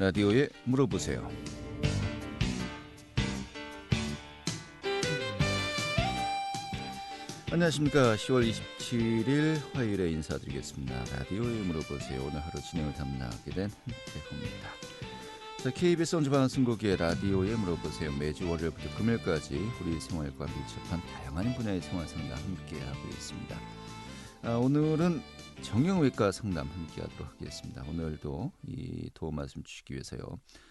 라디오에 물어보세요. 안녕하십니까. 10월 27일 화요일에 인사드리겠습니다. 라디오에 물어보세요. 오늘 하루 진행을 담당하게 된 한태호입니다. 자, KBS 원주방송국의 라디오에 물어보세요. 매주 월요일부터 금요일까지 우리 생활과 밀접한 다양한 분야의 생활 상담 함께하고 있습니다. 오늘은 정형외과 상담 함께하도록 하겠습니다. 오늘도 이 도움 말씀 주시기 위해서요.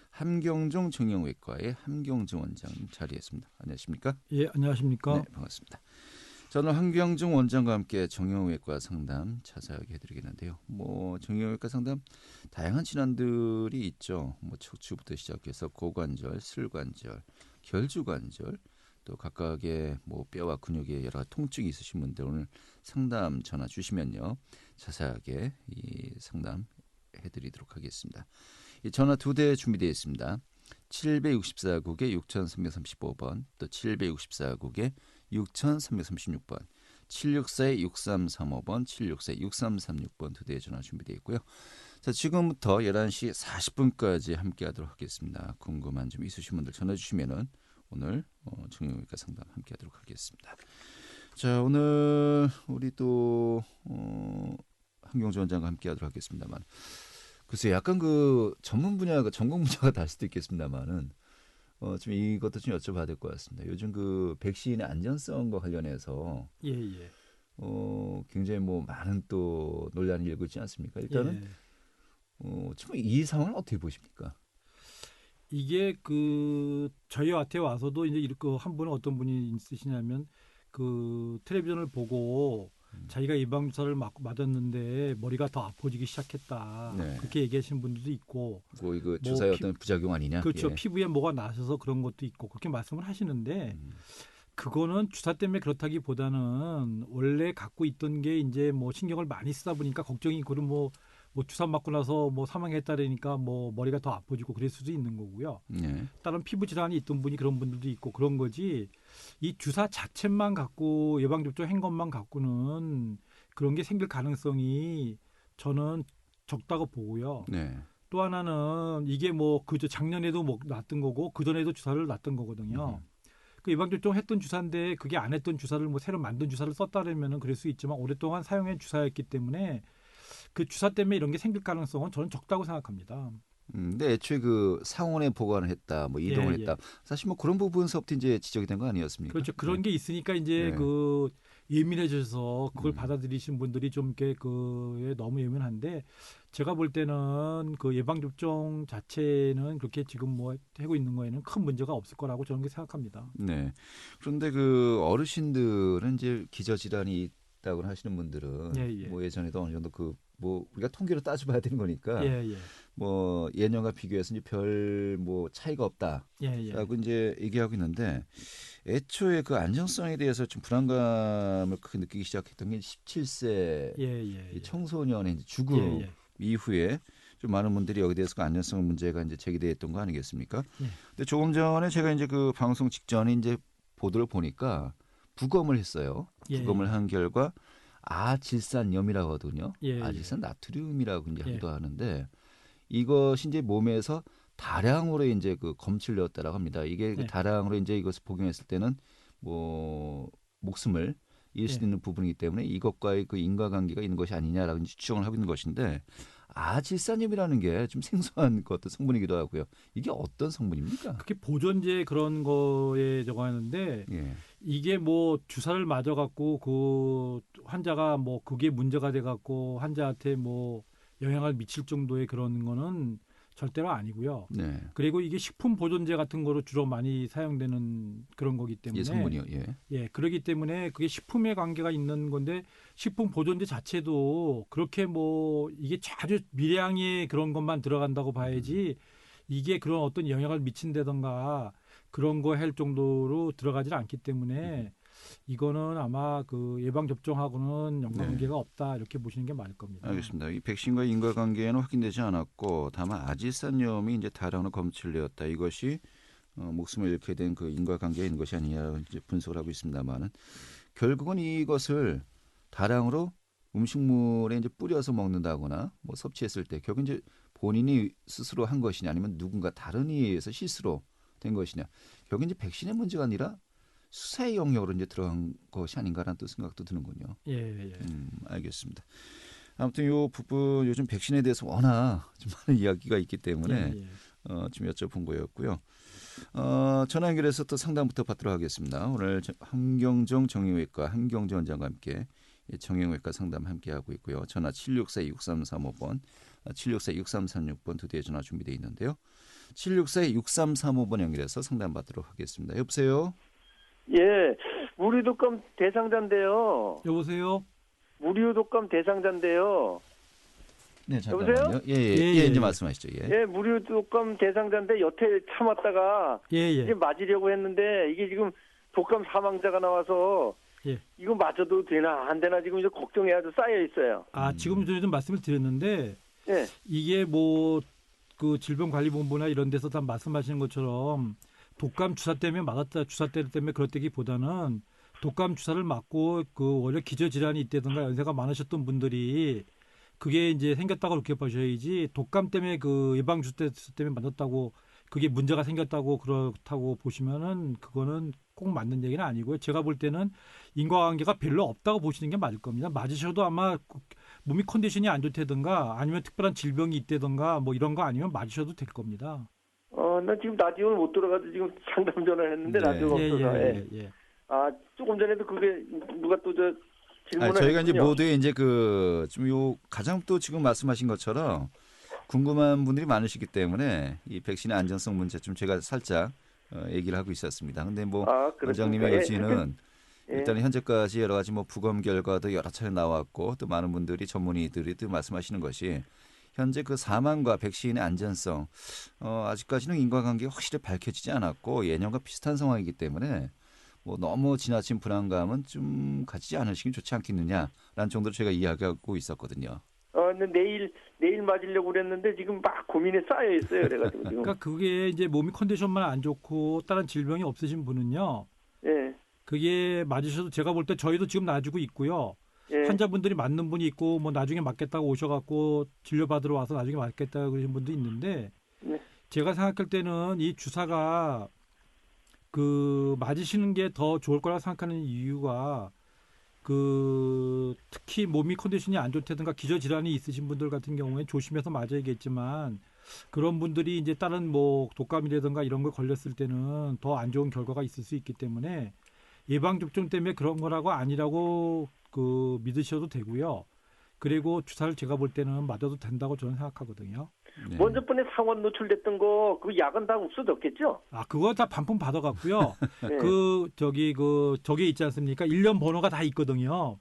함경종 정형외과의 함경종 원장님 자리했습니다. 안녕하십니까? 예, 안녕하십니까? 네, 반갑습니다. 저는 함경종 원장과 함께 정형외과 상담 자세하게 해드리겠는데요. 정형외과 상담 다양한 질환들이 있죠. 척추부터 시작해서 고관절, 슬관절, 결주관절, 또 각각의 뼈와 근육에 여러 통증이 있으신 분들 오늘 상담 전화 주시면요. 자세하게 이 상담 해드리도록 하겠습니다. 이 전화 2대 준비되어 있습니다. 764국에 6335번, 또 764국에 6336번, 764-6335번, 764-6336번 2대의 전화 준비되어 있고요. 자, 지금부터 11시 40분까지 함께하도록 하겠습니다. 궁금한 점 있으신 분들 전화 주시면은 오늘 정형외과 상담 함께하도록 하겠습니다. 자, 오늘 우리 또 함경종 원장과 함께하도록 하겠습니다만. 글쎄, 약간 그 전문 분야가 전공 분야가 다를 수도 있겠습니다만은 좀 이것도 좀 여쭤봐야 될 것 같습니다. 요즘 그 백신의 안전성과 관련해서 굉장히 많은 또 논란이 일고 있지 않습니까? 일단은 좀 이 상황을 어떻게 보십니까? 이게 저희한테 와서도 이제 이렇게 한 분은 어떤 분이 있으시냐면 텔레비전을 보고 자기가 예방 주사를 맞았는데 머리가 더 아파지기 시작했다. 네. 그렇게 얘기하시는 분들도 있고. 이거 주사의 어떤 부작용 아니냐? 그렇죠. 예. 피부에 뭐가 나셔서 그런 것도 있고 그렇게 말씀을 하시는데 그거는 주사 때문에 그렇다기보다는 원래 갖고 있던 게 이제 신경을 많이 쓰다 보니까 걱정이 그럼 주사 맞고 나서 사망했다라니까 머리가 더 아파지고 그럴 수도 있는 거고요. 네. 다른 피부 질환이 있던 분이 그런 분들도 있고 그런 거지. 이 주사 자체만 갖고 예방접종한 것만 갖고는 그런 게 생길 가능성이 저는 적다고 보고요. 네. 또 하나는 이게 그저 작년에도 놨던 거고 그 전에도 주사를 놨던 거거든요. 그 예방접종 했던 주사인데 그게 안 했던 주사를 새로 만든 주사를 썼다라면은 그럴 수 있지만 오랫동안 사용한 주사였기 때문에 그 주사 때문에 이런 게 생길 가능성은 저는 적다고 생각합니다. 근데 애초에 그 상온에 보관을 했다, 이동을 했다. 사실 그런 부분서부터 이제 지적이 된 거 아니었습니까? 그렇죠. 그런 게 있으니까 이제 예민해져서 그걸 받아들이신 분들이 좀 이렇게 그에 너무 예민한데 제가 볼 때는 그 예방접종 자체는 그렇게 지금 하고 있는 거에는 큰 문제가 없을 거라고 저는 생각합니다. 네. 그런데 그 어르신들은 이제 기저질환이 있다고 하시는 분들은 예전에도 어느 정도 우리가 통계로 따져봐야 되는 거니까 예년과 비교해서 이제 별 차이가 없다라고 이제 얘기하고 있는데 애초에 그 안정성에 대해서 좀 불안감을 크게 느끼기 시작했던 게 17세 청소년의 이제 죽음 이후에 좀 많은 분들이 여기 대해서 그 안전성 문제가 이제 제기됐던 거 아니겠습니까? 근데 조금 전에 제가 이제 그 방송 직전에 이제 보도를 보니까 부검을 했어요. 부검을 한 결과 아질산염이라고 하거든요. 아질산 나트륨이라고 이제 하기도 하는데 이것이 이제 몸에서 다량으로 이제 검출되었다라고 합니다. 이게 다량으로 이제 이것을 복용했을 때는 목숨을 잃을 수 있는 부분이기 때문에 이것과의 그 인과관계가 있는 것이 아니냐라고 이제 추정을 하고 있는 것인데 아질산염이라는 게 좀 생소한 어떤 성분이기도 하고요. 이게 어떤 성분입니까? 그게 보존제 그런 거에 저거 하는데 이게 주사를 맞아갖고 그 환자가 그게 문제가 돼갖고 환자한테 영향을 미칠 정도의 그런 거는 절대로 아니고요. 네. 그리고 이게 식품 보존제 같은 거로 주로 많이 사용되는 그런 거기 때문에 성분이요. 그렇기 때문에 그게 식품에 관계가 있는 건데 식품 보존제 자체도 그렇게 이게 아주 미량의 그런 것만 들어간다고 봐야지 이게 그런 어떤 영향을 미친다던가 그런 거 할 정도로 들어가질 않기 때문에 이거는 아마 그 예방 접종하고는 연관관계가 없다 이렇게 보시는 게 맞을 겁니다. 알겠습니다. 이 백신과 인과관계는 확인되지 않았고 다만 아질산염이 이제 다량으로 검출되었다. 이것이 목숨을 잃게 된 그 인과관계가 있는 것이 아니냐 이제 분석을 하고 있습니다만은 결국은 이것을 다량으로 음식물에 이제 뿌려서 먹는다거나 섭취했을 때 결국 이제 본인이 스스로 한 것이냐 아니면 누군가 다른 이에 의해서 실수로 된 것이냐. 결국 이제 백신의 문제가 아니라 수사의 영역으로 이제 들어간 것이 아닌가라는 또 생각도 드는군요. 예. 알겠습니다. 아무튼 이 부분 요즘 백신에 대해서 워낙 좀 많은 이야기가 있기 때문에 좀 여쭤본 거였고요. 전화 연결해서 또 상담부터 받도록 하겠습니다. 오늘 한경정 정형외과 한경정 원장과 함께 정형외과 상담 함께 하고 있고요. 전화 764-6335번, 764-6336번 두 대의 전화 준비되어 있는데요. 764-6335번 연결해서 상담 받도록 하겠습니다. 여보세요? 예, 무료독감 대상자인데요. 여보세요? 무료독감 대상자인데요. 네, 잠깐만요. 여보세요? 예, 이제 말씀하시죠. 예, 무료독감 대상자인데 여태 참았다가 이제 맞으려고 했는데 이게 지금 독감 사망자가 나와서 이거 맞아도 되나 안 되나 지금 이제 걱정이 아주 쌓여 있어요. 지금 전에도 말씀을 드렸는데 이게 뭐 그 질병관리본부나 이런 데서 다 말씀하시는 것처럼 독감 주사 때문에 맞았다, 주사 때문에 그렇다기보다는 독감 주사를 맞고 그 원래 기저질환이 있다든가 연세가 많으셨던 분들이 그게 이제 생겼다고 그렇게 보셔야지 독감 때문에 그 예방 주사 때문에 맞았다고 그게 문제가 생겼다고 그렇다고 보시면은 그거는 꼭 맞는 얘기는 아니고요. 제가 볼 때는 인과관계가 별로 없다고 보시는 게 맞을 겁니다. 맞으셔도 아마 몸이 컨디션이 안 좋다든가 아니면 특별한 질병이 있다든가 뭐 이런 거 아니면 맞으셔도 될 겁니다. 나 지금 라디오를 못 들어가서 지금 상담 전화를 했는데 라디오가 없어서. 조금 전에도 그게 누가 또 질문을 저희가 했군요. 이제 모두에 이제 그 좀 요 가장 또 지금 말씀하신 것처럼 궁금한 분들이 많으시기 때문에 이 백신의 안전성 문제 좀 제가 살짝 얘기를 하고 있었습니다. 근데 뭐 원장님의 의지는 일단 현재까지 여러 가지 뭐 부검 결과도 여러 차례 나왔고 또 많은 분들이 전문의들이 또 말씀하시는 것이 현재 그 사망과 백신의 안전성 아직까지는 인과관계가 확실히 밝혀지지 않았고 예년과 비슷한 상황이기 때문에 뭐 너무 지나친 불안감은 좀 가지지 않으시긴 좋지 않겠느냐라는 정도로 제가 이야기하고 있었거든요. 근데 내일 맞으려고 그랬는데 지금 막 고민에 쌓여 있어요. 그래가지고 지금. 그러니까 그게 이제 몸이 컨디션만 안 좋고 다른 질병이 없으신 분은요. 그게 맞으셔도 제가 볼 때 저희도 지금 놔주고 있고요. 환자분들이 맞는 분이 있고 뭐 나중에 맞겠다고 오셔갖고 진료받으러 와서 나중에 맞겠다고 그러신 분도 있는데 제가 생각할 때는 이 주사가 그 맞으시는 게 더 좋을 거라고 생각하는 이유가 그 특히 몸이 컨디션이 안 좋다든가 기저질환이 있으신 분들 같은 경우에 조심해서 맞아야겠지만 그런 분들이 이제 다른 뭐 독감이라든가 이런 걸 걸렸을 때는 더 안 좋은 결과가 있을 수 있기 때문에 예방접종 때문에 그런 거라고 아니라고 그 믿으셔도 되고요. 그리고 주사를 제가 볼 때는 맞아도 된다고 저는 생각하거든요. 먼저 번에 상원 노출됐던 거 그 약은 다 없어졌겠죠? 그거 다 반품 받아갔고요. 저기 있지 않습니까? 일련 번호가 다 있거든요.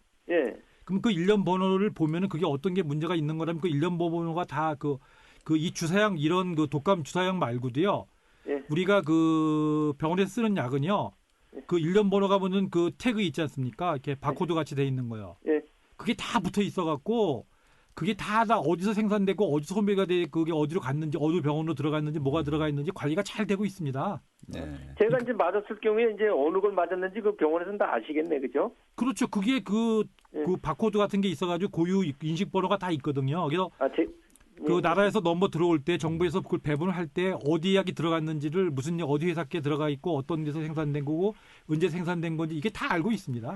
그럼 그 일련 번호를 보면은 그게 어떤 게 문제가 있는 거라면 그 일련 번호가 다 이 주사약 이런 그 독감 주사약 말고도요. 우리가 그 병원에서 쓰는 약은요. 그 일련 번호가 붙는 그 태그 있지 않습니까? 이렇게 바코드 같이 돼 있는 거요. 그게 다 붙어 있어갖고 그게 다 어디서 생산되고 어디서 소매가 돼 그게 어디로 갔는지 어느 병원으로 들어갔는지 뭐가 들어가 있는지 관리가 잘 되고 있습니다. 제가 이제 맞았을 경우에 이제 어느 걸 맞았는지 그 병원에서는 다 아시겠네, 그죠? 그렇죠. 그게 그 바코드 같은 게 있어가지고 고유 인식 번호가 다 있거든요. 그래서 그 나라에서 넘버 들어올 때 정부에서 그걸 배분을 할 때 어디 약이 들어갔는지를 무슨 어디 회사께 들어가 있고 어떤 데서 생산된 거고 언제 생산된 건지 이게 다 알고 있습니다.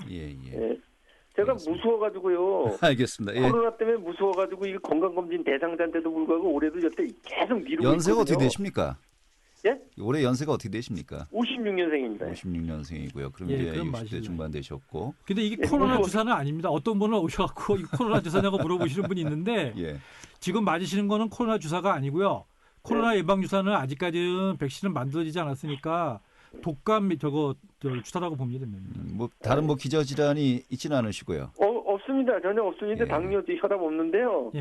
제가 무서워가지고요. 알겠습니다. 코로나 때문에 무서워가지고 이 건강검진 대상자인데도 불구하고 올해도 여태 계속 미루고 있거든요. 연세가 어떻게 되십니까? 예? 올해 연세가 어떻게 되십니까? 56년생입니다. 56년생이고요. 그럼 이제 60대 중반 되셨고. 근데 이게 코로나 주사는 아닙니다. 어떤 분은 오셔갖고 코로나 주사냐고 물어보시는 분이 있는데 지금 맞으시는 거는 코로나 주사가 아니고요. 코로나 예방 주사는 아직까지는 백신은 만들어지지 않았으니까 독감 주사라고 보면 됩니다. 뭐 다른 뭐 기저질환이 있지는 않으시고요. 없습니다. 전혀 없습니다. 당뇨, 혈압 없는데요.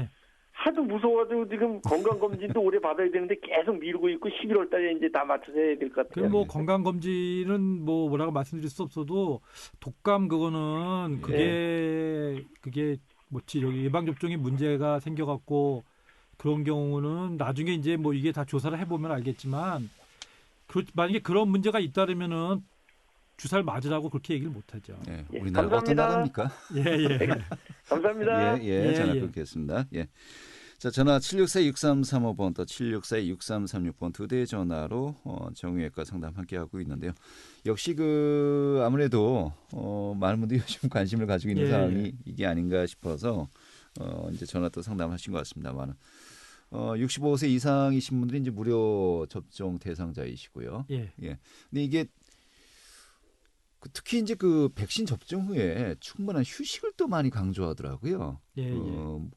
하도 무서워가지고 지금 건강검진도 올해 받아야 되는데 계속 미루고 있고 11월 달에 이제 다 맞춰서 해야 될 것 같아요. 그럼 뭐 건강검진은 뭐 뭐라고 말씀드릴 수 없어도 독감 그거는 그게 여기 예방접종이 문제가 생겨갖고 그런 경우는 나중에 이제 뭐 이게 다 조사를 해보면 알겠지만 만약에 그런 문제가 있다면은 주사를 맞으라고 그렇게 얘기를 못하죠. 우리나라 어떤 나라입니까? 감사합니다. 전화 끊겠습니다. 자, 전화 764-6335번 또 764-6336번 두 대의 전화로 정형외과 상담 함께하고 있는데요. 역시 아무래도 많은 분들이 요즘 관심을 가지고 있는 상황이 이게 아닌가 싶어서 이제 전화 또 상담하신 것 같습니다만 65세 이상이신 분들이 이제 무료 접종 대상자이시고요. 근데 이게 특히 이제 백신 접종 후에 충분한 휴식을 또 많이 강조하더라고요.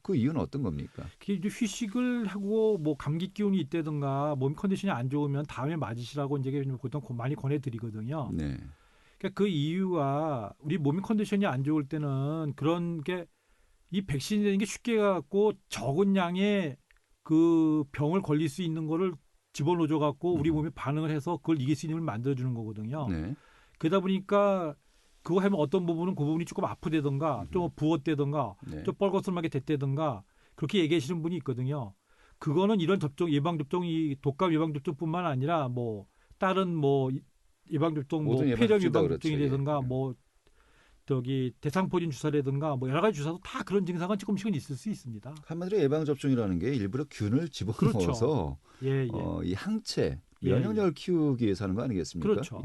그 이유는 어떤 겁니까? 이제 휴식을 하고 뭐 감기 기운이 있다든가 몸 컨디션이 안 좋으면 다음에 맞으시라고 이제 보통 많이 권해드리거든요. 그러니까 그 이유가 우리 몸 컨디션이 안 좋을 때는 그런 게 이 백신이라는 게 쉽게 갖고 적은 양의 그 병을 걸릴 수 있는 거를 집어넣어 갖고 우리 몸이 반응을 해서 그걸 이길 수 있는 걸 만들어주는 거거든요. 그러다 보니까 그거 하면 어떤 부분은 그 부분이 조금 아프다든가 좀 부었다든가 좀 뻘거스름하게 됐다든가 그렇게 얘기하시는 분이 있거든요. 그거는 이런 접종 예방접종이 독감 예방접종뿐만 아니라 뭐 다른 뭐 예방접종 뭐 폐렴 예방접종이라든가 뭐 대상포진 주사라든가 뭐 여러 가지 주사도 다 그런 증상은 조금씩은 있을 수 있습니다. 한마디로 예방접종이라는 게 일부러 균을 집어넣어서 이 항체 면역력을 키우기 위해서 하는 거 아니겠습니까? 그렇죠.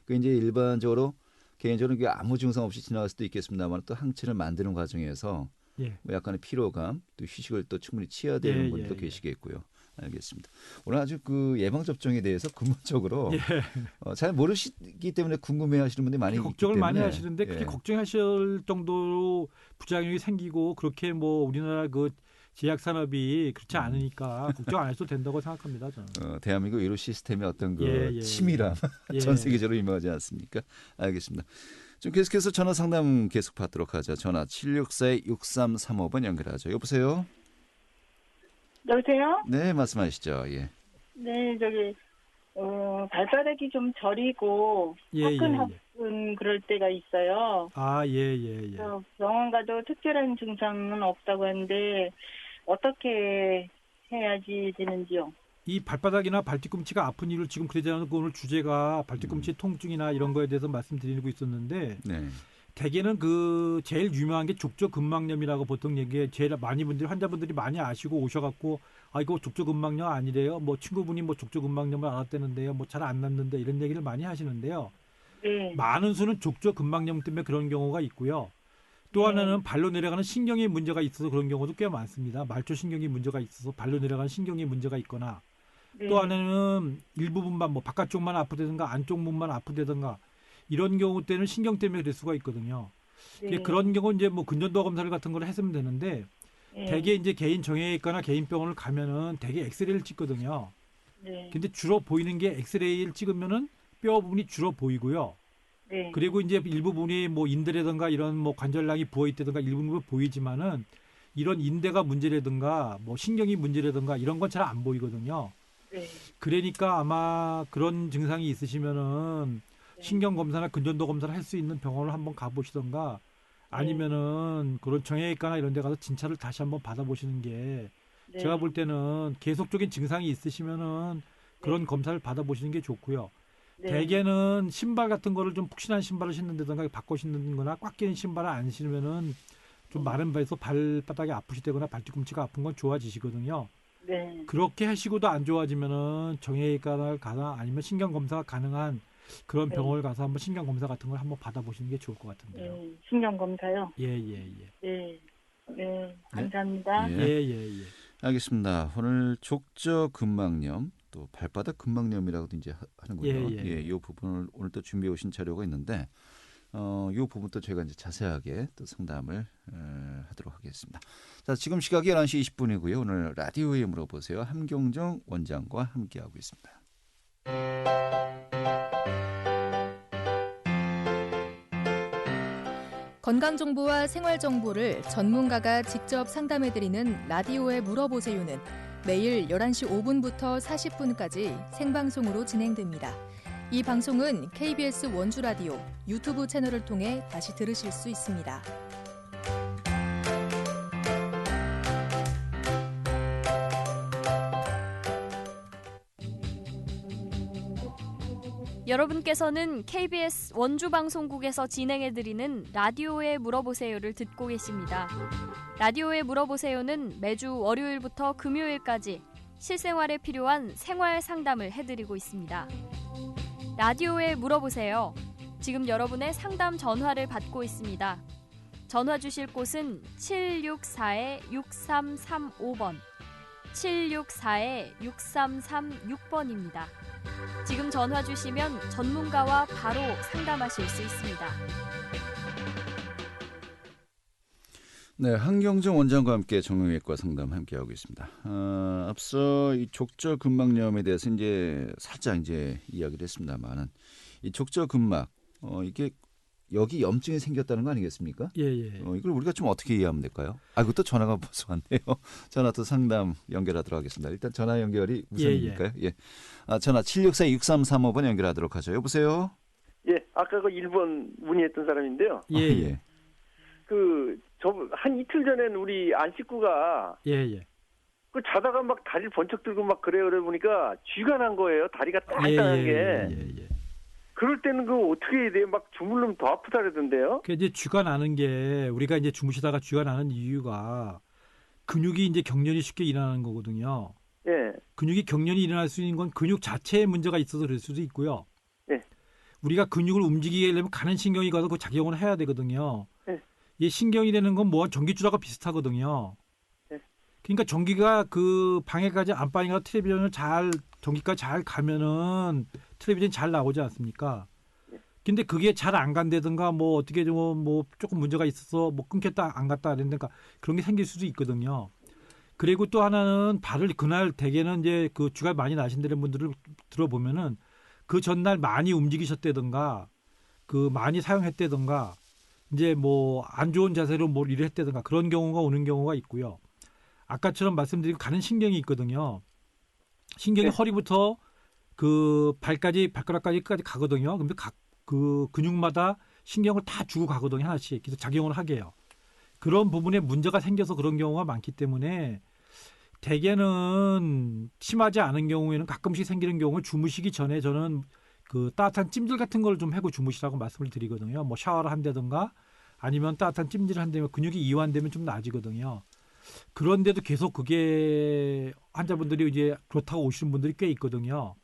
그 이제 일반적으로 개인적으로 아무 증상 없이 지나갈 수도 있겠습니다만 또 항체를 만드는 과정에서 뭐 약간의 피로감, 또 휴식을 또 충분히 취해야 되는 분도 계시겠고요. 알겠습니다. 오늘 아주 예방 접종에 대해서 근본적으로 잘 모르시기 때문에 궁금해하시는 분들이 많이 걱정을 있기 때문에 많이 하시는데 그렇게 걱정하실 정도로 부작용이 생기고 그렇게 뭐 우리나라 제약 산업이 그렇지 않으니까 걱정 안 해도 된다고 생각합니다. 저는. 대한민국 의료 시스템의 어떤 치밀함 전 세계적으로 유명하지 않습니까? 알겠습니다. 좀 계속해서 전화 상담 계속 받도록 하죠. 전화 764-6335번 연결하죠. 여보세요? 여보세요? 네, 말씀하시죠. 네, 발바닥이 좀 저리고 화끈화끈 그럴 때가 있어요. 병원 가도 특별한 증상은 없다고 하는데 어떻게 해야지 되는지요? 이 발바닥이나 발뒤꿈치가 아픈 이유를 지금 그러자면 오늘 주제가 발뒤꿈치 통증이나 이런 거에 대해서 말씀드리고 있었는데 대개는 제일 유명한 게 족저근막염이라고 보통 제일 많이 환자분들이 많이 아시고 오셔갖고 이거 족저근막염 아니래요. 뭐 친구분이 족저근막염을 앓았다는데요. 뭐 잘 안 낫는데 이런 얘기를 많이 하시는데요. 많은 수는 족저근막염 때문에 그런 경우가 있고요. 또 하나는 발로 내려가는 신경에 문제가 있어서 그런 경우도 꽤 많습니다. 말초 신경이 문제가 있어서 발로 내려가는 신경에 문제가 있거나 또 하나는 일부분만 바깥쪽만 아프다든가 안쪽 부분만 아프다든가 이런 경우 때는 신경 때문에 그럴 수가 있거든요. 그런 경우 이제 근전도 검사를 같은 걸 했으면 되는데 대개 이제 개인 정형외과나 개인 병원을 가면은 대개 엑스레이를 찍거든요. 근데 주로 보이는 게 엑스레이를 찍으면은 뼈 부분이 주로 보이고요. 그리고 이제 일부분이 인대라든가 이런 관절량이 부어 있다든가 일부분 보이지만은 이런 인대가 문제라든가 신경이 문제라든가 이런 건 잘 안 보이거든요. 그러니까 아마 그런 증상이 있으시면은 신경 검사나 근전도 검사를 할 수 있는 병원을 한번 가보시던가 아니면은 그런 정형외과나 이런 데 가서 진찰을 다시 한번 받아보시는 게 제가 볼 때는 계속적인 증상이 있으시면은 그런 검사를 받아보시는 게 좋고요. 대개는 신발 같은 거를 좀 푹신한 신발을 신는다든가 바꿔 신는 거나 꽉 끼는 신발을 안 신으면은 좀 마른 발에서 발바닥이 아프시다거나 발뒤꿈치가 아픈 건 좋아지시거든요. 그렇게 하시고도 안 좋아지면은 정형외과를 가나 아니면 신경 검사가 가능한 그런 병원을 가서 한번 신경 검사 같은 걸 한번 받아보시는 게 좋을 것 같은데요. 신경 검사요? 감사합니다. 알겠습니다. 오늘 족저근막염 또 발바닥 근막염이라고도 이제 하는군요. 이 부분을 오늘 또 준비해 오신 자료가 있는데 이 부분도 저희가 이제 자세하게 또 상담을 하도록 하겠습니다. 자, 지금 시각이 11시 20분이고요. 오늘 라디오에 물어보세요. 함경정 원장과 함께하고 있습니다. 건강정보와 생활정보를 전문가가 직접 상담해드리는 라디오에 물어보세요는 매일 11시 5분부터 40분까지 생방송으로 진행됩니다. 이 방송은 KBS 원주라디오 유튜브 채널을 통해 다시 들으실 수 있습니다. 여러분께서는 KBS 원주방송국에서 진행해드리는 라디오에 물어보세요를 듣고 계십니다. 라디오에 물어보세요는 매주 월요일부터 금요일까지 실생활에 필요한 생활 상담을 해드리고 있습니다. 라디오에 물어보세요. 지금 여러분의 상담 전화를 받고 있습니다. 전화 주실 곳은 764-6335번, 764-6336번입니다. 지금 전화 주시면 전문가와 바로 상담하실 수 있습니다. 네, 한경정 원장과 함께 정형외과 상담 함께하고 있습니다. 앞서 이 족저근막염에 대해서 이제 살짝 이제 이야기를 했습니다만은 이 족저근막 이게 여기 염증이 생겼다는 거 아니겠습니까? 예. 이걸 우리가 좀 어떻게 이해하면 될까요? 그것도 전화가 벌써 왔네요. 전화 또 상담 연결하도록 하겠습니다. 일단 전화 연결이 우선이니까요. 예. 전화 764-6335번 연결하도록 하죠. 여보세요? 예, 아까 그 1번 문의했던 사람인데요. 예. 한 이틀 전에는 우리 안 식구가 그 자다가 막 다리를 번쩍 들고 막 그래 보니까 쥐가 난 거예요. 다리가 딱딱한 게. 그럴 때는 그 어떻게 해야 돼요? 막 주물르면 더 아프다 그러던데요. 그 이제 쥐가 나는 게 우리가 이제 주무시다가 쥐가 나는 이유가 근육이 이제 경련이 쉽게 일어나는 거거든요. 예. 근육이 경련이 일어날 수 있는 건 근육 자체에 문제가 있어서 그럴 수도 있고요. 예. 우리가 근육을 움직이게 하려면 가는 신경이 가서 그 작용을 해야 되거든요. 예. 이 신경이 되는 건 뭐 전기줄하고 비슷하거든요. 예. 그러니까 전기가 그 방에까지 안방이나 텔레비전을 전기가 잘 가면은 텔레비전이 잘 나오지 않습니까? 근데 그게 잘 안 간다든가 뭐 어떻게 뭐 조금 문제가 있어서 뭐 끊겼다 안 갔다 그랬는가 그런 게 생길 수도 있거든요. 그리고 또 하나는 발을 그날 대개는 이제 그 쥐가 많이 나신다는 분들을 들어보면은 그 전날 많이 움직이셨다든가 그 많이 사용했다든가 이제 뭐 안 좋은 자세로 뭘 일을 했다든가 그런 경우가 오는 경우가 있고요. 아까처럼 말씀드린 가는 신경이 있거든요. 신경이 허리부터 그 발가락까지 가거든요. 근데 각 그 근육마다 신경을 다 주고 가거든요. 하나씩. 그래서 작용을 하게 해요. 그런 부분에 문제가 생겨서 그런 경우가 많기 때문에 대개는 심하지 않은 경우에는 가끔씩 생기는 경우는 주무시기 전에 저는 그 따뜻한 찜질 같은 걸 좀 하고 주무시라고 말씀을 드리거든요. 뭐 샤워를 한다든가 아니면 따뜻한 찜질을 한다면 근육이 이완되면 좀 나아지거든요. 그런데도 계속 그게 환자분들이 이제 그렇다고 오시는 분들이 꽤 있거든요.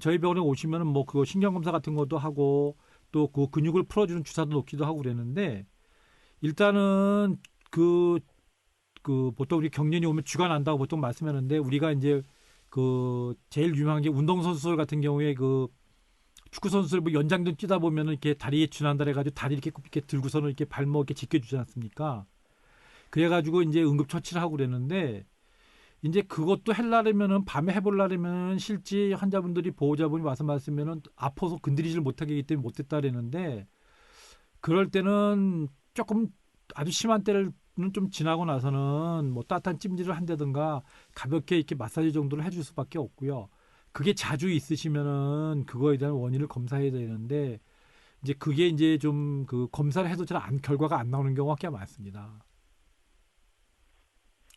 저희 병원에 오시면은 뭐 그 신경 검사 같은 것도 하고 또 그 근육을 풀어주는 주사도 놓기도 하고 그랬는데 일단은 그 보통 우리 경련이 오면 쥐가 난다고 보통 말씀하는데 우리가 이제 그 제일 유명한 게 운동선수들 같은 경우에 그 축구 선수들 뭐 연장전 뛰다 보면은 이렇게 다리에 쥐 난다 해가지고 다리 이렇게 들고서는 이렇게 발목 이렇게 지켜주지 않습니까? 그래가지고 이제 응급처치를 하고 그랬는데 이제 그것도 하려면은 밤에 해보려면 실제 환자분들이 보호자분이 와서 말씀하면은 아파서 건드리질 못하게 하기 때문에 못했다 그랬는데 그럴 때는 조금 아주 심한 때는 좀 지나고 나서는 뭐 따뜻한 찜질을 한다든가 가볍게 이렇게 마사지 정도를 해줄 수밖에 없고요. 그게 자주 있으시면은 그거에 대한 원인을 검사해야 되는데 이제 그게 이제 좀 그 검사를 해도 결과가 안 나오는 경우가 꽤 많습니다.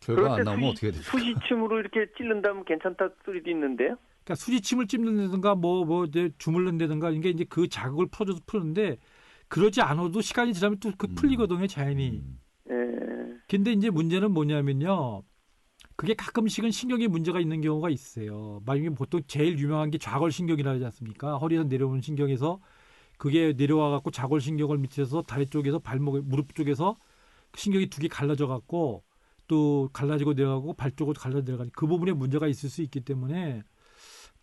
결과 안 나오면 어떻게 되죠? 수지침으로 이렇게 찔른다면 괜찮다 소리도 있는데요. 그러니까 수지침을 찝는다든가 뭐 이제 주물른다든가 이게 이제 그 자극을 풀어줘서 푸는데 그러지 않아도 시간이 지나면 또 그 풀리거든요, 자연히. 근데 이제 문제는 뭐냐면요. 그게 가끔씩은 신경에 문제가 있는 경우가 있어요. 만약에 보통 제일 유명한 게 좌골신경이라 하지 않습니까? 허리에서 내려오는 신경에서 그게 내려와 갖고 좌골신경을 밑에서 다리 쪽에서 발목, 무릎 쪽에서 신경이 두 개 갈라져 갖고 또 갈라지고 내려가고 발 쪽으로 갈라져 내려가니 그 부분에 문제가 있을 수 있기 때문에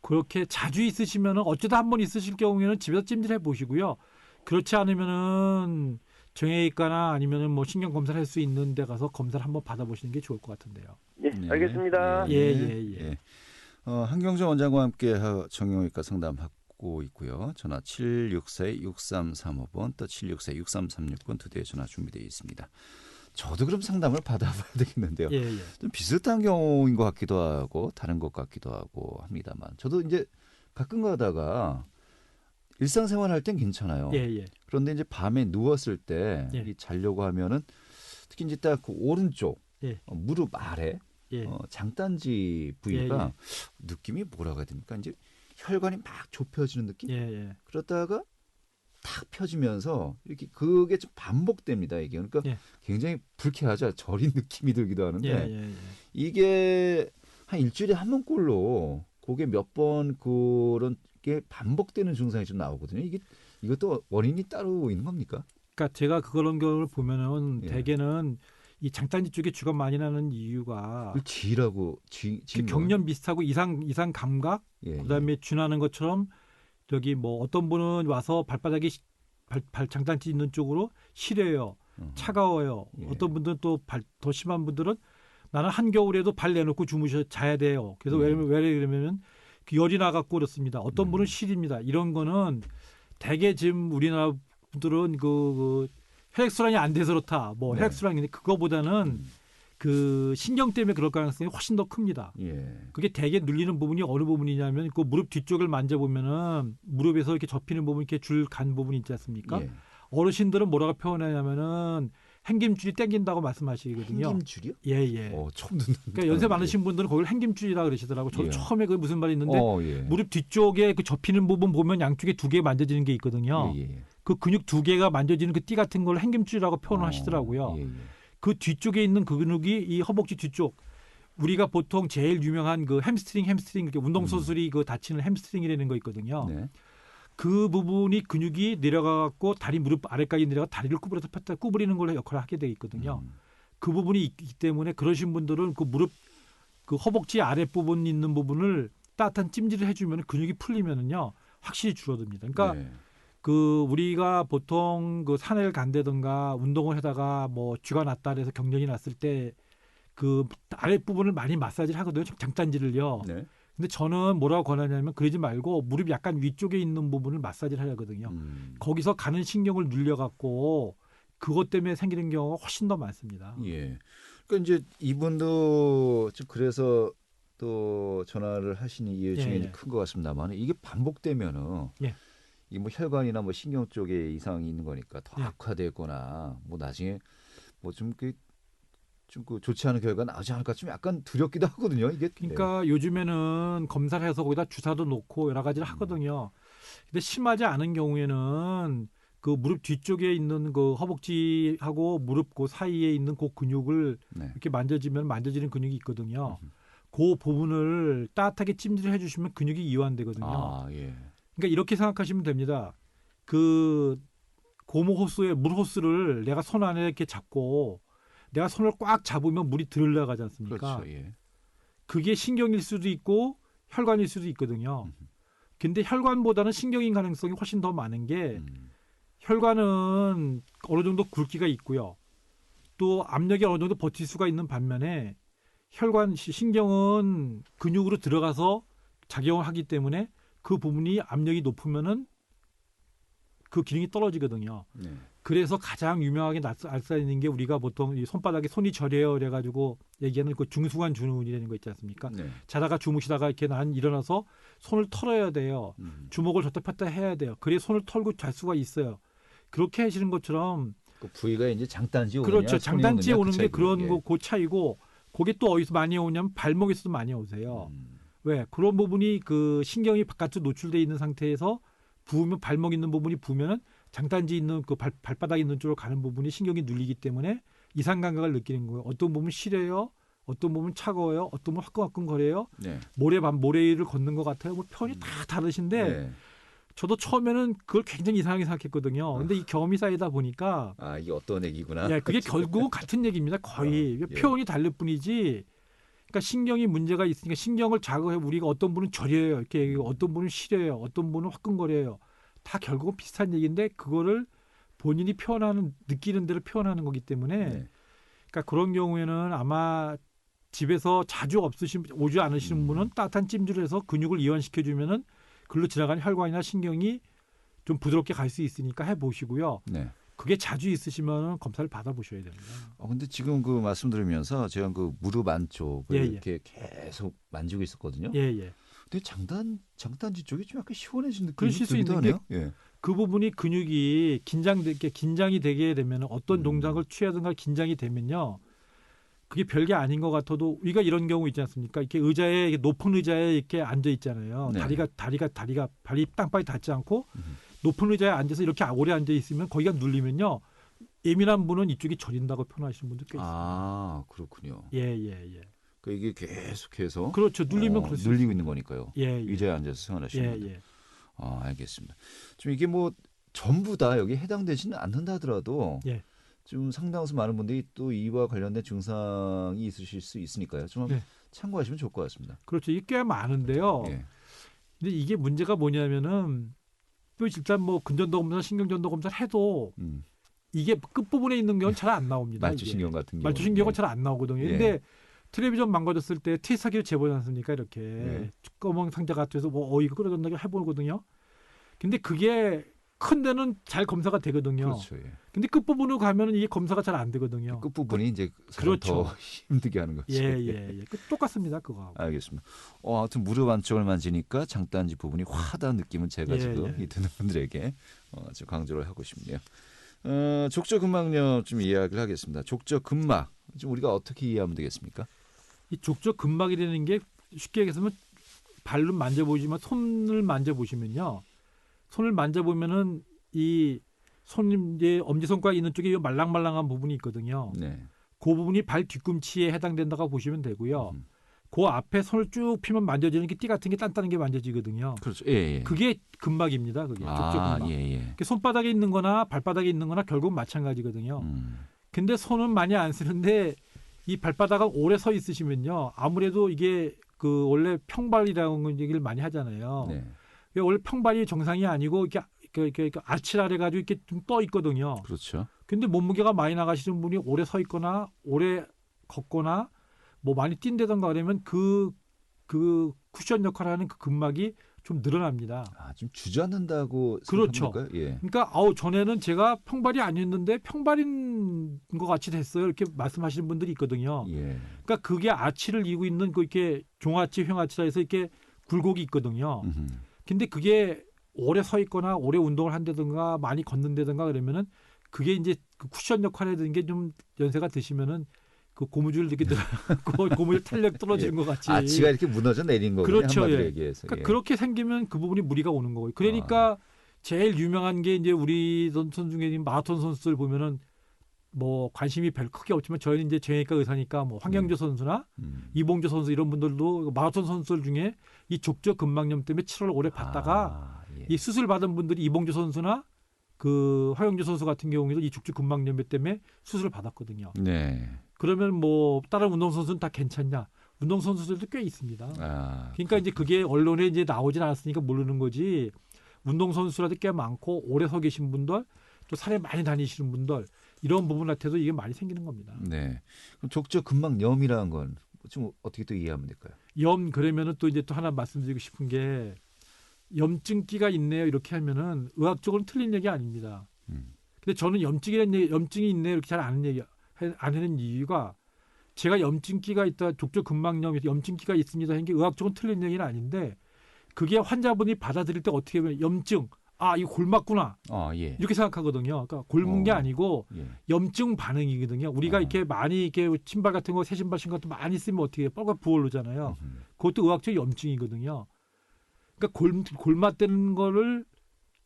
그렇게 자주 있으시면은 어쩌다 한 번 있으실 경우에는 집에서 찜질해 보시고요. 그렇지 않으면은 정형외과나 아니면은 뭐 신경 검사를 할 수 있는 데 가서 검사를 한번 받아보시는 게 좋을 것 같은데요. 예, 알겠습니다. 예. 한경정 원장과 함께 정형외과 상담하고 있고요. 전화 764-6335번 또 764-6336번 두 대의 전화 준비되어 있습니다. 저도 그럼 상담을 받아봐야 되겠는데요. 좀 비슷한 경우인 것 같기도 하고 다른 것 같기도 하고 합니다만 저도 이제 가끔 가다가 일상생활 할 땐 괜찮아요. 그런데 이제 밤에 누웠을 때 자려고 하면은 특히 이제 딱 그 오른쪽 무릎 아래 장단지 부위가 느낌이 뭐라고 해야 됩니까? 이제 혈관이 막 좁혀지는 느낌. 그러다가 탁 펴지면서 이렇게 그게 좀 반복됩니다. 이게 그러니까 굉장히 불쾌하죠. 저린 느낌이 들기도 하는데 이게 한 일주일에 한 번꼴로 그게 몇 번 그런 게 반복되는 증상이 좀 나오거든요. 이것도 원인이 따로 있는 겁니까? 그러니까 제가 그런 걸 보면은 대개는 이 장단지 쪽에 쥐가 많이 나는 이유가 쥐라고 경련 비슷하고 이상 감각 그다음에 쥐 나는 것처럼 저기 뭐 어떤 분은 와서 발바닥이 장단지 있는 쪽으로 시려요. 차가워요. 어떤 분들은 또 더 심한 분들은 나는 한겨울에도 발 내놓고 자야 돼요. 그래서 왜 그러냐면 열이 나갖고 그렇습니다. 어떤 분은 시립니다. 이런 거는 대개 지금 우리나라 분들은 그 혈액순환이 안 돼서 그렇다. 뭐 혈액순환인데 그거보다는 그 신경 때문에 그럴 가능성이 훨씬 더 큽니다. 그게 대개 눌리는 부분이 어느 부분이냐면 그 무릎 뒤쪽을 만져보면은 무릎에서 이렇게 접히는 부분 이렇게 줄 간 부분이 있지 않습니까? 어르신들은 뭐라고 표현하냐면은 행김줄이 땡긴다고 말씀하시거든요. 행김줄이요? 처음 듣는. 그러니까 연세 많으신 분들은 거기를 행김줄이라고 그러시더라고요. 저도 처음에 그게 무슨 말이 있는데 무릎 뒤쪽에 그 접히는 부분 보면 양쪽에 두 개 만져지는 게 있거든요. 그 근육 두 개가 만져지는 그 띠 같은 걸 행김줄이라고 표현을 하시더라고요. 그 뒤쪽에 있는 그 근육이 이 허벅지 뒤쪽 우리가 보통 제일 유명한 그 햄스트링 이렇게 운동선수들이 그 다치는 햄스트링이라는 거 있거든요. 그 부분이 근육이 내려가갖고 다리 무릎 아래까지 내려가 다리를 구부려서 폈다 구부리는 걸로 역할을 하게 돼 있거든요. 그 부분이 있기 때문에 그러신 분들은 그 무릎 그 허벅지 아랫부분 있는 부분을 따뜻한 찜질을 해주면 근육이 풀리면은요 확실히 줄어듭니다. 그러니까 그 우리가 보통 그 산을 간다든가 운동을 하다가 뭐 쥐가 났다 그래서 경련이 났을 때 그 아랫부분을 많이 마사지를 하거든요. 장단지를요. 근데 저는 뭐라고 권하냐면 그러지 말고 무릎 약간 위쪽에 있는 부분을 마사지를 하거든요. 거기서 가는 신경을 눌려갖고 그것 때문에 생기는 경우가 훨씬 더 많습니다. 그러니까 이제 이분도 좀 그래서 또 전화를 하시는 이유 중에 큰 것 같습니다만 이게 반복되면은 이 뭐 혈관이나 뭐 신경 쪽에 이상이 있는 거니까 더 악화되거나 뭐 나중에 뭐 좀 그 좋지 않은 결과가 나오지 않을까 좀 약간 두렵기도 하거든요. 이게 그러니까 요즘에는 검사를 해서 거기다 주사도 놓고 여러 가지를 하거든요. 근데 심하지 않은 경우에는 그 무릎 뒤쪽에 있는 그 허벅지하고 무릎 그 사이에 있는 그 근육을 이렇게 만져지면 만져지는 근육이 있거든요. 그 부분을 따뜻하게 찜질을 해주시면 근육이 이완되거든요. 그러니까 이렇게 생각하시면 됩니다. 그 고무 호스에 물 호스를 내가 손 안에 이렇게 잡고 내가 손을 꽉 잡으면 물이 들어가지 않습니까? 그렇죠. 그게 신경일 수도 있고 혈관일 수도 있거든요. 근데 혈관보다는 신경인 가능성이 훨씬 더 많은 게 혈관은 어느 정도 굵기가 있고요. 또 압력이 어느 정도 버틸 수가 있는 반면에 신경은 근육으로 들어가서 작용을 하기 때문에 그 부분이 압력이 높으면은 그 기능이 떨어지거든요. 그래서 가장 유명하게 알싸있는 게 우리가 보통 이 손바닥에 손이 저려요 그래가지고 얘기하는 그 중수관 주문이라는 거 있지 않습니까? 자다가 주무시다가 이렇게 일어나서 손을 털어야 돼요. 주먹을 줬다 폈다 해야 돼요. 그래 손을 털고 잘 수가 있어요. 그렇게 하시는 것처럼 그 부위가 이제 장단지 오느냐, 그렇죠. 장단지에 오는 게 그런 거 그 차이고 그게 또 어디서 많이 오냐면 발목에서도 많이 오세요. 왜? 그런 부분이 그 신경이 바깥으로 노출돼 있는 상태에서 부으면 발목 있는 부분이 부으면은 장단지 있는 그 발바닥 있는 쪽으로 가는 부분이 신경이 눌리기 때문에 이상 감각을 느끼는 거예요. 어떤 부분은 시려요, 어떤 부분은 차가워요, 어떤 부분은 화끈화끈거려요. 모래 위를 걷는 것 같아요. 뭐 표현이 다 다르신데 저도 처음에는 그걸 굉장히 이상하게 생각했거든요. 근데 이 경험이 쌓이다 보니까 이게 어떤 얘기구나. 그게 결국은 같은 얘기입니다. 거의 표현이 다를 뿐이지. 그러니까 신경이 문제가 있으니까 신경을 자극해 우리가 어떤 분은 저려요, 이렇게 어떤 분은 시려요, 어떤 분은 화끈거려요. 다 결국은 비슷한 얘기인데 그거를 본인이 느끼는 대로 표현하는 거기 때문에 그러니까 그런 경우에는 아마 집에서 자주 오지 않으시는 분은 따뜻한 찜질을 해서 근육을 이완시켜주면은 글로 지나가는 혈관이나 신경이 좀 부드럽게 갈 수 있으니까 해보시고요. 그게 자주 있으시면 검사를 받아보셔야 됩니다. 근데 지금 그 말씀 들으면서 제가 그 무릎 안쪽을 이렇게 계속 만지고 있었거든요. 근데 장단지 쪽이 좀 약간 시원해진 느낌이 그러실 수 있는 게 그 부분이 근육이 긴장이 되게 되면 어떤 동작을 취하든가 긴장이 되면요. 그게 별게 아닌 것 같아도 우리가 이런 경우 있지 않습니까? 이렇게 의자에 높은 의자에 이렇게 앉아 있잖아요. 네. 다리가 발이 땅바닥에 닿지 않고 높은 의자에 앉아서 이렇게 오래 앉아 있으면 거기가 눌리면요. 예민한 분은 이쪽이 저린다고 표현하시는 분도 꽤 있습니다. 아, 그렇군요. 예. 그러니까 이게 계속해서 그렇죠. 눌리면 눌리고 있는 거니까요. 예. 의자에 앉아서 생활하시는 예. 아, 알겠습니다. 좀 이게 뭐 전부 다 여기 해당되지는 않는다 하더라도 예. 좀 상당수 많은 분들이 또 이와 관련된 증상이 있으실 수 있으니까요. 좀 참고하시면 좋을 것 같습니다. 그렇죠. 이게 꽤 많은데요. 예. 근데 이게 문제가 뭐냐면은 또 일단 뭐 근전도 검사, 신경전도 검사를 해도 이게 끝부분에 있는 경우는 잘 안 나옵니다. 말초신경 같은 경우. 말초신경은 잘 안 나오거든요. 근데 텔레비전 망가졌을 때 TS하기를 재보지 않습니까? 이렇게 검은 상자 같아서 뭐 이거 끌어졌다고 해보거든요. 근데 그게 큰 데는 잘 검사가 되거든요. 그렇죠. 예. 근데 끝부분으로 가면은 이게 검사가 잘 안 되거든요. 끝부분이 이제 그렇죠. 더 힘들게 하는 거죠. 예. 똑같습니다. 그거. 알겠습니다. 아무튼 무릎 안쪽을 만지니까 장단지 부분이 화다는 느낌은 제가 지금 이 듣는 분들에게 좀 강조를 하고 싶네요. 족저근막염 좀 이야기를 하겠습니다. 족저근막 좀 우리가 어떻게 이해하면 되겠습니까? 이 족저근막이라는 게 쉽게 얘기해서 발로 만져보시면 손을 만져보시면요. 손을 만져보면은 이 손 이제 엄지손가락 있는 쪽에 말랑말랑한 부분이 있거든요. 네. 그 부분이 발 뒤꿈치에 해당된다고 보시면 되고요. 그 앞에 손을 쭉 피면 만져지는 게 띠 같은 게 단단한 게 만져지거든요. 그렇죠. 예. 그게 근막입니다. 그게 족저근막. 예. 손바닥에 있는 거나 발바닥에 있는 거나 결국 마찬가지거든요. 근데 손은 많이 안 쓰는데 이 발바닥을 오래 서 있으시면요. 아무래도 이게 그 원래 평발이라는 얘기를 많이 하잖아요. 네. 원래 평발이 정상이 아니고 이렇게 아치랄 해가지고 이렇게 좀 떠 있거든요. 그렇죠. 근데 몸무게가 많이 나가시는 분이 오래 서 있거나 오래 걷거나 뭐 많이 뛴다던가 그러면 그 쿠션 역할을 하는 그 근막이 좀 늘어납니다. 좀 주저앉는다고 그렇죠. 생각합니까? 예. 그러니까 전에는 제가 평발이 아니었는데 평발인 것 같이 됐어요. 이렇게 말씀하시는 분들이 있거든요. 예. 그러니까 그게 아치를 이고 있는 그 이렇게 종아치, 횡아치라 해서 이렇게 굴곡이 있거든요. 근데 그게 오래 서 있거나 오래 운동을 한다든가 많이 걷는다든가 그러면은 그게 이제 그 쿠션 역할을 하는 게 좀 연세가 드시면은 그 고무줄 이렇게 고무줄 탄력 떨어지는 것 같이 아치가 이렇게 무너져 내린 거군요. 그렇죠. 예. 얘기해서. 그러니까 그렇게 생기면 그 부분이 무리가 오는 거고요. 그러니까 제일 유명한 게 이제 우리 선수 중에 마라톤 선수들 보면은 뭐 관심이 별 크게 없지만 저희는 이제 정형외과 의사니까 뭐 황영조 선수나 이봉주 선수 이런 분들도 마라톤 선수들 중에 이 족저근막염 때문에 치료를 오래 받다가 이 수술 받은 분들이 이봉주 선수나 그 황영조 선수 같은 경우에도 이 족저근막염 때문에 수술을 받았거든요. 네. 그러면 뭐 다른 운동 선수는 다 괜찮냐? 운동 선수들도 꽤 있습니다. 그러니까 이제 그게 언론에 이제 나오진 않았으니까 모르는 거지. 운동 선수라도 꽤 많고 오래 서 계신 분들, 또 산에 많이 다니시는 분들 이런 부분한테도 이게 많이 생기는 겁니다. 네. 그럼 족저근막염이라는 건 좀 어떻게 또 이해하면 될까요? 염 그러면은 또 이제 또 하나 말씀드리고 싶은 게 염증기가 있네요. 이렇게 하면은 의학적으로는 틀린 얘기 아닙니다. 근데 저는 염증이 있네요. 이렇게 잘 안 하는 이유가 제가 염증기가 있다, 족저근막염 염증기가 있습니다. 하는 게 의학적으로는 틀린 얘기는 아닌데 그게 환자분이 받아들일 때 어떻게 보면 염증, 이거 골맞구나. 예. 이렇게 생각하거든요. 그러니까 골문 게 아니고 염증 반응이거든요. 우리가 이렇게 많이 이렇게 신발 같은 거, 새 신발 신고 같은 거 많이 쓰면 어떻게 해요? 뻘겋게 부어오르잖아요. 그것도 의학적 염증이거든요. 그러니까 골맞대는 거를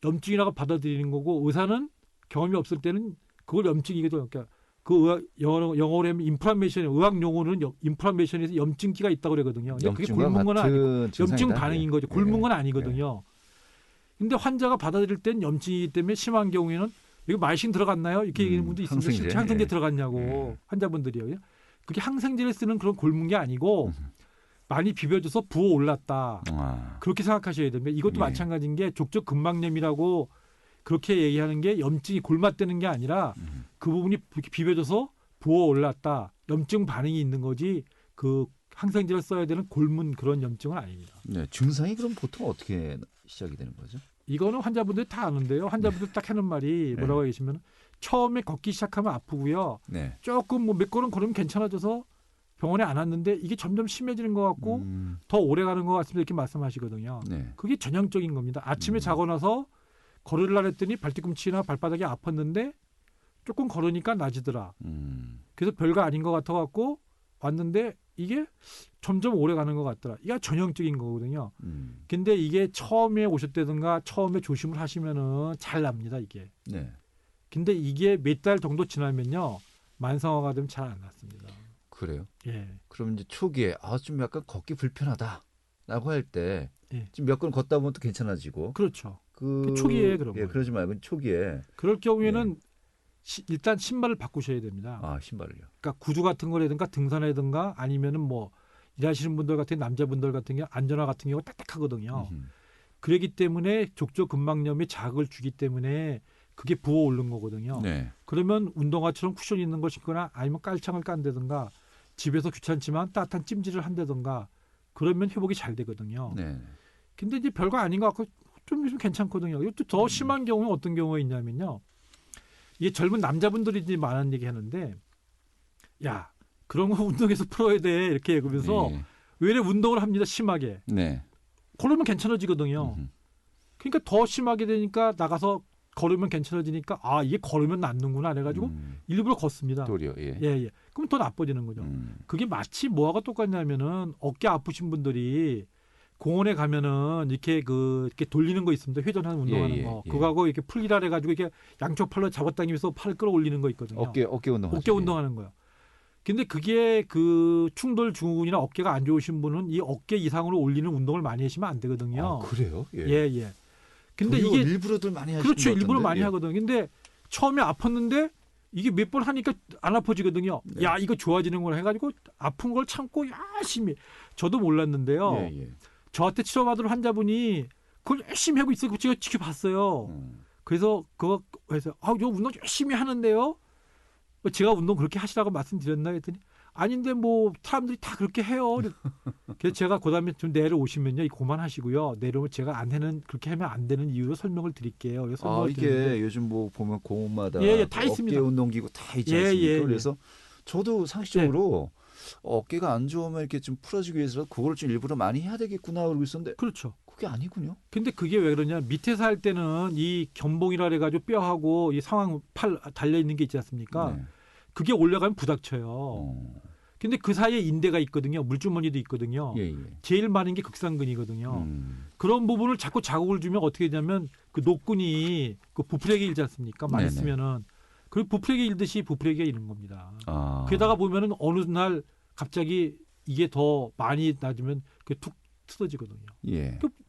염증이라고 받아들이는 거고 의사는 경험이 없을 때는 그걸 염증이거든요. 그러니까 그 영어로 하면 인플라메이션, 의학 용어는 인플라메이션에서 염증기가 있다고 그러거든요. 근데 그게 골문 건 아니고 염증 반응인 거죠. 골문 건 아니거든요. 근데 환자가 받아들일 땐 염증이기 때문에 심한 경우에는 이거 마이신 들어갔나요? 이렇게 얘기하는 분도 있습니다. 실제 항생제 들어갔냐고 환자분들이요. 그게 항생제를 쓰는 그런 골문 게 아니고 많이 비벼줘서 부어 올랐다. 그렇게 생각하셔야 됩니다. 이것도 마찬가지인 게 족저근막염이라고 그렇게 얘기하는 게 염증이 골맞대는 게 아니라 그 부분이 이렇게 비벼져서 부어 올랐다. 염증 반응이 있는 거지 그 항생제를 써야 되는 골문 그런 염증은 아닙니다. 네, 증상이 그럼 보통 어떻게 시작이 되는 거죠? 이거는 환자분들이 다 아는데요. 환자분들 딱 하는 말이 뭐라고 하시면 처음에 걷기 시작하면 아프고요. 조금 뭐 몇 걸음 걸으면 괜찮아져서 병원에 안 왔는데 이게 점점 심해지는 것 같고 더 오래 가는 것 같습니다. 이렇게 말씀하시거든요. 그게 전형적인 겁니다. 아침에 자고 나서 걸으려고 했더니 발뒤꿈치나 발바닥이 아팠는데 조금 걸으니까 나아지더라. 그래서 별거 아닌 것 같아갖고 왔는데 이게 점점 오래 가는 것 같더라. 이게 전형적인 거거든요. 근데 이게 처음에 오셨다든가 처음에 조심을 하시면은 잘 납니다, 이게. 네. 근데 이게 몇 달 정도 지나면요. 만성화가 되면 잘 안 낫습니다. 그래요? 예. 그럼 이제 초기에 좀 약간 걷기 불편하다라고 할 때 예. 지금 몇 건 걷다 보면 또 괜찮아지고. 그렇죠. 그 초기에 그런 거예요. 그러지 말고 초기에. 그럴 경우에는 일단 신발을 바꾸셔야 됩니다. 신발을요. 그러니까 구두 같은 거라든가 등산이라든가 아니면은 뭐 일하시는 분들 같은 남자분들 같은 경우 안전화 같은 경우가 딱딱하거든요. 그렇기 때문에 족저근막염에 자극을 주기 때문에 그게 부어 오른 거거든요. 네. 그러면 운동화처럼 쿠션 있는 걸 신거나 아니면 깔창을 깐다든가 집에서 귀찮지만 따뜻한 찜질을 한다든가 그러면 회복이 잘 되거든요. 네. 근데 이제 별거 아닌 것 같고 좀 괜찮거든요. 이것도 더 심한 경우는 어떤 경우가 있냐면요. 이게 젊은 남자분들이 이제 많은 얘기 하는데 야 그런 거 운동해서 풀어야 돼 이렇게 얘기하면서 외래 운동을 합니다. 심하게. 네. 그러면 괜찮아지거든요. 그러니까 더 심하게 되니까 나가서 걸으면 괜찮아지니까 이게 걸으면 낫는구나 그래가지고 일부러 걷습니다. 도리어. 예. 그럼 더 나빠지는 거죠. 그게 마치 뭐하고 똑같냐면은 어깨 아프신 분들이 공원에 가면은 이렇게 돌리는 거 있습니다. 회전하는 운동하는 거. 그거하고 이렇게 풀기라 해가지고 이렇게 양쪽 팔로 잡아당기면서 팔을 끌어올리는 거 있거든요. 어깨 운동. 어깨 운동하는 거요. 근데 그게 그 충돌 증후군이나 어깨가 안 좋으신 분은 이 어깨 이상으로 올리는 운동을 많이 하시면 안 되거든요. 그래요? 예. 근데 이게 일부러들 많이 하시는 그렇죠. 일부러 많이 하거든요. 근데 처음에 아팠는데 이게 몇 번 하니까 안 아파지거든요. 네. 야 이거 좋아지는구나 해가지고 아픈 걸 참고 열심히 저도 몰랐는데요. 저한테 치료받을 환자분이 그걸 열심히 하고 있어요. 제가 지켜봤어요. 그래서 그래서 저 운동 열심히 하는데요. 제가 운동 그렇게 하시라고 말씀드렸나 했더니 아닌데 뭐 사람들이 다 그렇게 해요. 그래서 제가 그다음에 좀 내려오시면요, 그만하시고요. 내려오면 제가 그렇게 하면 안 되는 이유로 설명을 드릴게요. 이게 요즘 뭐 보면 공원마다 다 있습니다. 어깨 운동기구 다 있지 않습니까? 그래서 저도 상식적으로 어깨가 안 좋으면 이렇게 좀 풀어주기 위해서 그걸 좀 일부러 많이 해야 되겠구나 그러고 있었는데 그렇죠. 그게 아니군요. 근데 그게 왜 그러냐? 밑에서 할 때는 이 견봉이라 해가지고 뼈하고 이 상완 팔 달려 있는 게 있지 않습니까? 네. 그게 올라가면 부닥쳐요. 근데 그 사이에 인대가 있거든요. 물주머니도 있거든요. 제일 많은 게 극상근이거든요. 그런 부분을 자꾸 자극을 주면 어떻게 되냐면 그 노끈이 그 부풀하게 일지 않습니까? 많이 쓰면은 그 부풀하게 일듯이 부풀하게 이는 겁니다. 게다가 보면은 어느 날 갑자기 이게 더 많이 낮으면 툭 틀어지거든요.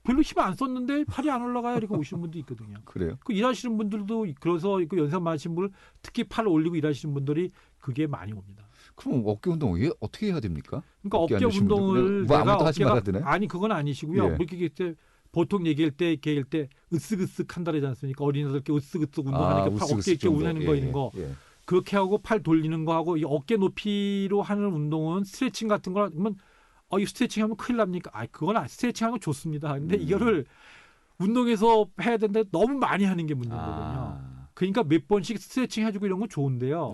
별로 힘 안 썼는데 팔이 안 올라가요. 이렇게 오시는 분도 있거든요. 그래요? 그 일하시는 분들도 그래서 연세 많으신 분들 특히 팔 올리고 일하시는 분들이 그게 많이 옵니다. 그럼 어깨 운동 어떻게 해야 됩니까? 그러니까 어깨 운동을 아무것도 하지 말아야 되네. 아니 그건 아니시고요. 이렇게 보통 얘기할 때 으쓱으쓱 한다 그러지 않습니까? 어린이들 이렇게 으쓱으쓱 운동하니까 팔 어깨 이렇게 우는 거 있는 거. 그렇게 하고 팔 돌리는 거 하고 이 어깨 높이로 하는 운동은 스트레칭 같은 거라면 이 스트레칭 하면 큰일 납니까? 그건 스트레칭 하는 건 좋습니다. 근데 이거를 운동에서 해야 되는데 너무 많이 하는 게 문제거든요. 그러니까 몇 번씩 스트레칭 해주고 이런 건 좋은데요.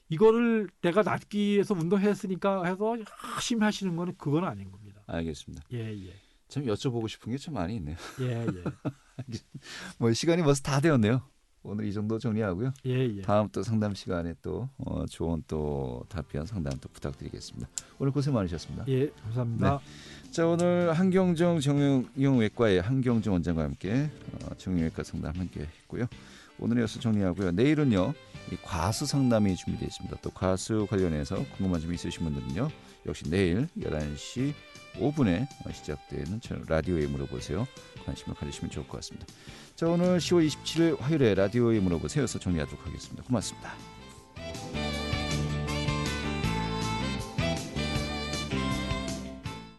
이거를 내가 낫기 위해서 운동했으니까 해서 열심히 하시는 거는 그건 아닌 겁니다. 알겠습니다. 예. 참 여쭤보고 싶은 게 참 많이 있네요. 예. 뭐 시간이 벌써 다 되었네요. 오늘 이 정도 정리하고요. 예. 다음 또 상담 시간에 또 좋은 또 답변 상담 또 부탁드리겠습니다. 오늘 고생 많으셨습니다. 예, 감사합니다. 네. 자, 오늘 한경정 정형외과의 한경정 원장과 함께 정형외과 상담 함께 했고요. 오늘 이어서 정리하고요. 내일은요, 이 과수 상담이 준비되어 있습니다. 또 과수 관련해서 궁금한 점 있으신 분들은요, 역시 내일 11시 5분에 시작되는 라디오에 물어보세요. 관심을 가지시면 좋을 것 같습니다. 자, 오늘 10월 27일 화요일에 라디오에 물어보세요에서 정리하도록 하겠습니다. 고맙습니다.